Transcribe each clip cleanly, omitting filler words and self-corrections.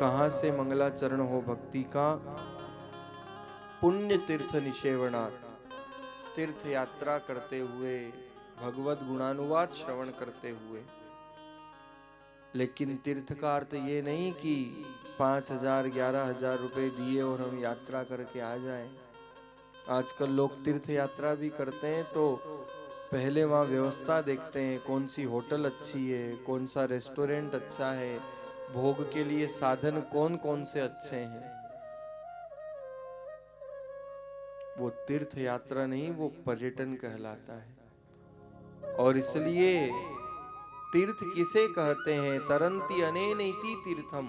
कहां से मंगलाचरण हो भक्ति का। पुण्य तीर्थ निषेवणात्, तीर्थ यात्रा करते हुए, भगवत गुणानुवाद श्रवण करते हुए। लेकिन तीर्थ का अर्थ ये नहीं कि 5,000 11,000 रुपए दिए और हम यात्रा करके आ जाएं। आजकल लोग तीर्थ यात्रा भी करते हैं तो पहले वहाँ व्यवस्था देखते हैं, कौन सी होटल अच्छी है, कौन सा रेस्टोरेंट अच्छा है, भोग के लिए साधन कौन कौन से अच्छे हैं। वो तीर्थ यात्रा नहीं, वो पर्यटन कहलाता है। और इसलिए तीर्थ किसे कहते हैं? तरंती अनेनैति तीर्थम,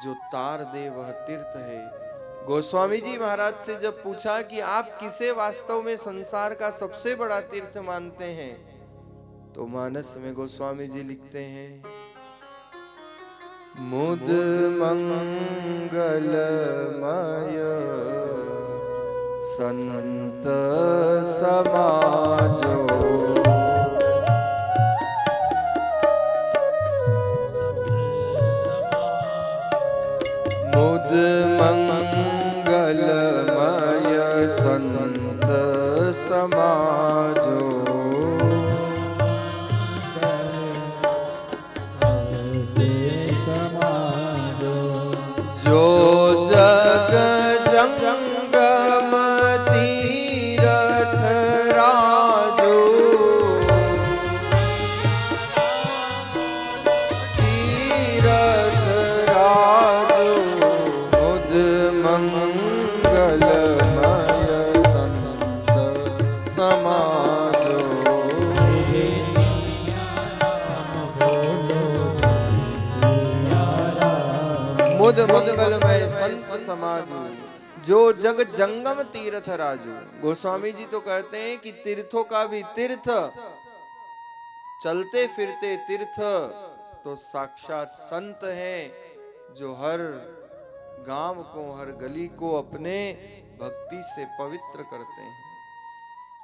जो तार दे वह तीर्थ है। गोस्वामी जी महाराज से जब पूछा कि आप किसे वास्तव में संसार का सबसे बड़ा तीर्थ मानते हैं, तो मानस में गोस्वामी जी लिखते हैं, मुद मंगलमय संत समाजो, मुद मंगलमय संत समाजो, जो जग जंगम तीरथ राजो, तीरथ राजो, मुद मंगलमय संत समाजो। मुद मंगलमय संत समाजो, जो जग जंगम तीर्थ राजू। गोस्वामी जी तो कहते हैं कि तीर्थों का भी तीर्थ, चलते फिरते तीर्थ तो साक्षात संत हैं, जो हर गांव को, हर गली को अपने भक्ति से पवित्र करते हैं।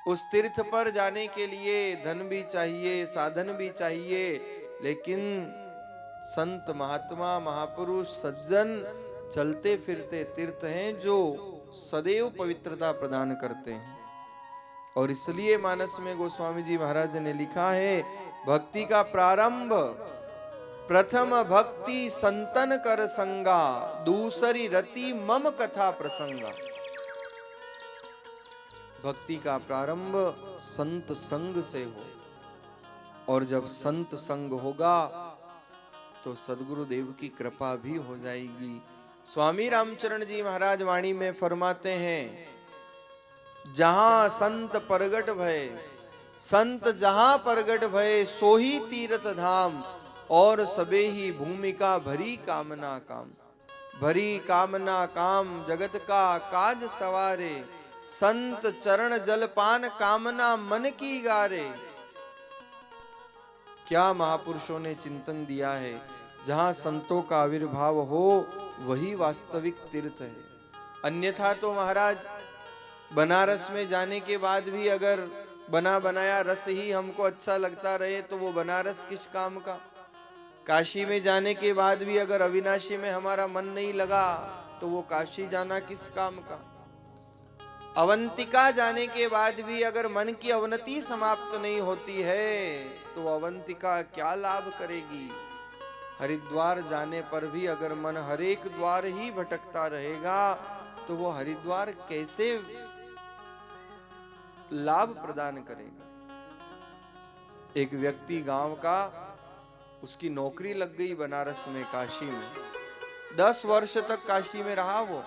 उस तीर्थ पर जाने के लिए धन भी चाहिए, साधन भी चाहिए, लेकिन संत महात्मा महापुरुष सज्जन चलते फिरते तीर्थ हैं जो सदैव पवित्रता प्रदान करते हैं। और इसलिए मानस में गोस्वामी जी महाराज ने लिखा है, भक्ति का प्रारंभ प्रथम भक्ति संतन कर संगा, दूसरी रति मम कथा प्रसंगा। भक्ति का प्रारंभ संत संग से हो, और जब संत संग होगा तो सद्गुरु देव की कृपा भी हो जाएगी। स्वामी रामचरण जी महाराज वाणी में फरमाते हैं, जहां संत प्रगट भय, संत जहां प्रगट भय, सोही तीर्थ धाम, और सबे ही भूमिका भरी कामना काम। भरी कामना काम, जगत का काज सवारे, संत चरण जलपान कामना मन की गारे। क्या महापुरुषों ने चिंतन दिया है, जहां संतों का आविर्भाव हो वही वास्तविक तीर्थ है। अन्यथा तो महाराज बनारस में जाने के बाद भी अगर बना बनाया रस ही हमको अच्छा लगता रहे तो वो बनारस किस काम का। काशी में जाने के बाद भी अगर अविनाशी में हमारा मन नहीं लगा तो वो काशी जाना किस काम का। अवंतिका जाने के बाद भी अगर मन की अवनति समाप्त नहीं होती है तो अवंतिका क्या लाभ करेगी। हरिद्वार जाने पर भी अगर मन हरेक द्वार ही भटकता रहेगा तो वो हरिद्वार कैसे लाभ प्रदान करेगा। एक व्यक्ति गांव का, उसकी नौकरी लग गई बनारस में, काशी में, 10 वर्ष तक काशी में रहा वो।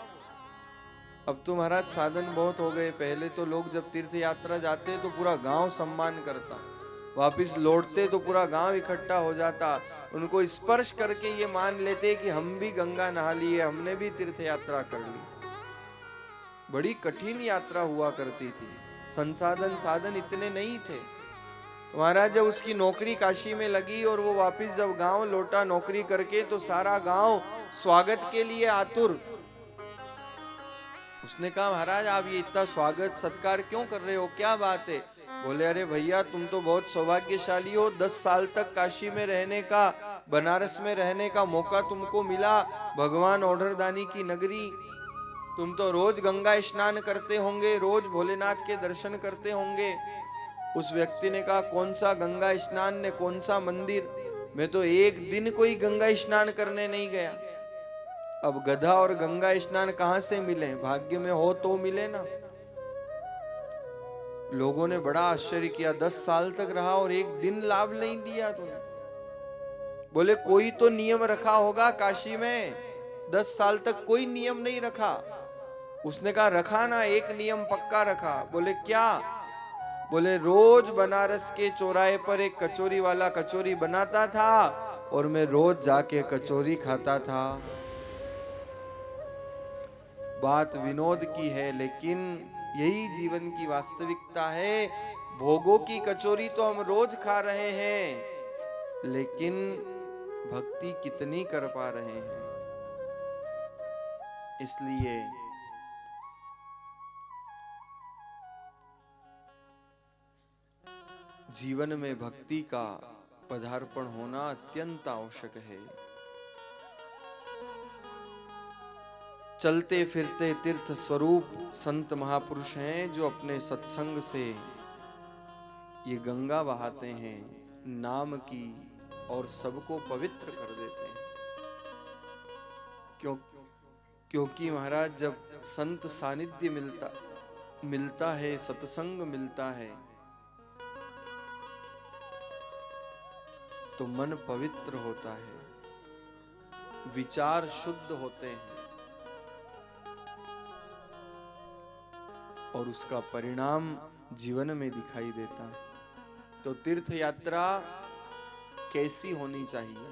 अब तो महाराज साधन बहुत हो गए। पहले तो लोग जब तीर्थ यात्रा जाते तो पूरा गांव सम्मान करता, वापिस लौटते तो पूरा गांव इकट्ठा हो जाता, उनको स्पर्श करके ये मान लेते कि हम भी गंगा नहा लिए, हमने भी तीर्थ यात्रा कर ली। बड़ी कठिन यात्रा हुआ करती थी, संसाधन साधन इतने नहीं थे। तो महाराज जब उसकी नौकरी काशी में लगी और वो वापिस जब गांव लौटा नौकरी करके, तो सारा गांव स्वागत के लिए आतुर। उसने कहा, महाराज आप ये इतना स्वागत सत्कार क्यों कर रहे हो, क्या बात है? बोले, अरे भैया तुम तो बहुत सौभाग्यशाली हो, 10 साल तक काशी में रहने का बनारस में रहने का मौका तुमको मिला, भगवान औढ़रदानी की नगरी, तुम तो रोज गंगा स्नान करते होंगे, रोज भोलेनाथ के दर्शन करते होंगे। उस व्यक्ति ने कहा, कौन सा गंगा स्नान ने कौन सा मंदिर, मैं तो एक दिन कोई गंगा स्नान करने नहीं गया। अब गधा और गंगा स्नान कहां से मिले, भाग्य में हो तो मिले ना। लोगों ने बड़ा आश्चर्य किया, 10 साल तक रहा और एक दिन लाभ नहीं लिया तुमने। बोले कोई तो नियम रखा होगा काशी में, 10 साल तक कोई नियम नहीं रखा। उसने कहा रखा ना, एक नियम पक्का रखा। बोले क्या? बोले रोज बनारस के चौराहे पर एक कचौरी वाला कचौरी बनाता था और मैं रोज जाके कचौरी खाता था। बात विनोद की है, लेकिन यही जीवन की वास्तविकता है। भोगों की कचौरी तो हम रोज खा रहे हैं, लेकिन भक्ति कितनी कर पा रहे हैं। इसलिए जीवन में भक्ति का पदार्पण होना अत्यंत आवश्यक है। चलते फिरते तीर्थ स्वरूप संत महापुरुष हैं जो अपने सत्संग से ये गंगा बहाते हैं नाम की और सबको पवित्र कर देते हैं। क्योंकि महाराज जब संत सानिध्य मिलता है, सत्संग मिलता है, तो मन पवित्र होता है, विचार शुद्ध होते हैं और उसका परिणाम जीवन में दिखाई देता है। तो तीर्थ यात्रा कैसी होनी चाहिए?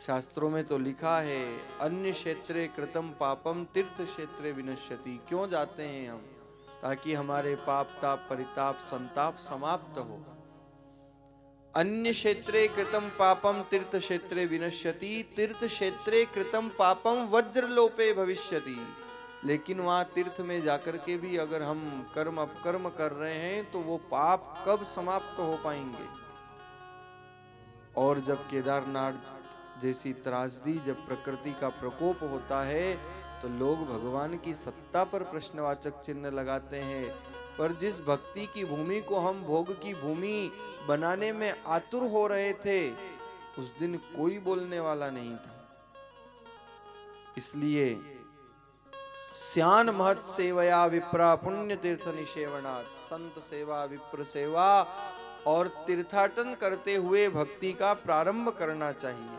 शास्त्रों में तो लिखा है, अन्य क्षेत्रे कृतम पापम तीर्थ क्षेत्रे विनश्यति। क्यों जाते हैं हम? ताकि हमारे पाप ताप परिताप संताप समाप्त हो। अन्य क्षेत्रे कृतम पापम तीर्थ क्षेत्रे विनश्यति, तीर्थ क्षेत्रे कृतम पापम वज्रलोपे भविष्यति। लेकिन वहां तीर्थ में जाकर के भी अगर हम कर्म अपकर्म कर रहे हैं तो वो पाप कब समाप्त हो पाएंगे? और जब केदारनाथ जैसी त्रासदी, जब प्रकृति का प्रकोप होता है, तो लोग भगवान की सत्ता पर प्रश्नवाचक चिन्ह लगाते हैं। पर जिस भक्ति की भूमि को हम भोग की भूमि बनाने में आतुर हो रहे थे, उस दिन कोई बोलने वाला नहीं था। इसलिए स्यान महत सेवया विप्रा पुण्य तीर्थ निषेवनात्, संत सेवा विप्र सेवा और तीर्थाटन करते हुए भक्ति का प्रारंभ करना चाहिए।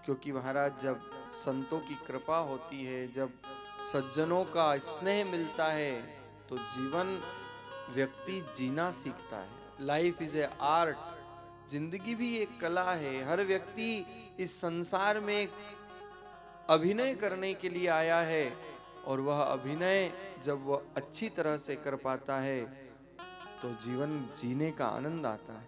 क्योंकि महाराज जब संतों की कृपा होती है, जब सज्जनों का स्नेह मिलता है, तो जीवन व्यक्ति जीना सीखता है। लाइफ इज ए आर्ट, जिंदगी भी एक कला है। हर व्यक्ति इस संसार में अभिनय करने के लिए आया है और वह अभिनय जब वह अच्छी तरह से कर पाता है तो जीवन जीने का आनंद आता है।